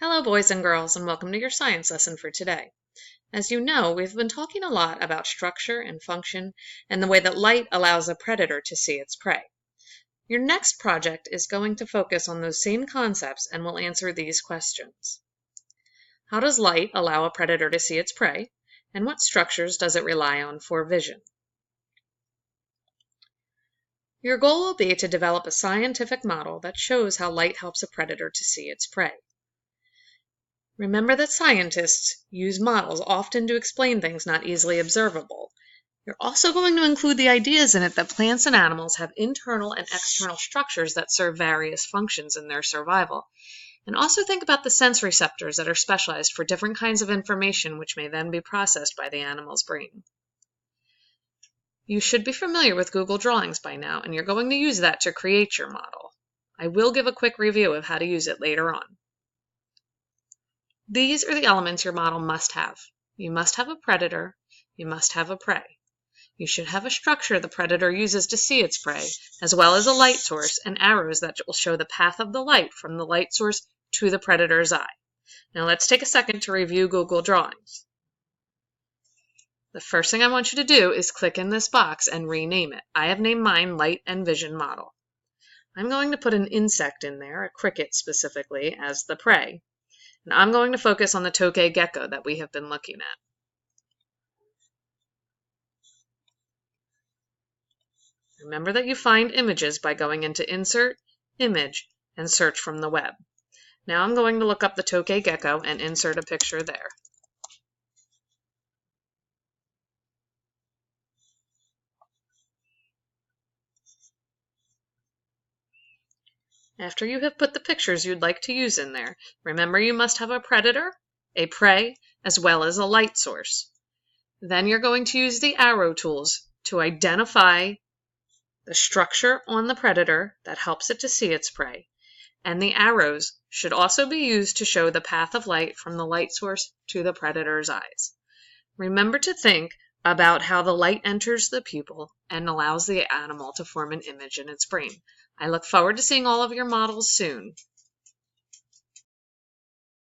Hello, boys and girls, and welcome to your science lesson for today. As you know, we've been talking a lot about structure and function and the way that light allows a predator to see its prey. Your next project is going to focus on those same concepts and will answer these questions. How does light allow a predator to see its prey, and what structures does it rely on for vision? Your goal will be to develop a scientific model that shows how light helps a predator to see its prey. Remember that scientists use models often to explain things not easily observable. You're also going to include the ideas in it that plants and animals have internal and external structures that serve various functions in their survival. And also think about the sense receptors that are specialized for different kinds of information which may then be processed by the animal's brain. You should be familiar with Google Drawings by now, and you're going to use that to create your model. I will give a quick review of how to use it later on. These are the elements your model must have. You must have a predator. You must have a prey. You should have a structure the predator uses to see its prey, as well as a light source and arrows that will show the path of the light from the light source to the predator's eye. Now let's take a second to review Google Drawings. The first thing I want you to do is click in this box and rename it. I have named mine Light and Vision Model. I'm going to put an insect in there, a cricket specifically, as the prey. And I'm going to focus on the tokay gecko that we have been looking at. Remember that you find images by going into Insert, Image, and search from the web. Now I'm going to look up the tokay gecko and insert a picture there. After you have put the pictures you'd like to use in there, remember you must have a predator, a prey, as well as a light source. Then you're going to use the arrow tools to identify the structure on the predator that helps it to see its prey, and the arrows should also be used to show the path of light from the light source to the predator's eyes. Remember to think about how the light enters the pupil and allows the animal to form an image in its brain. I look forward to seeing all of your models soon.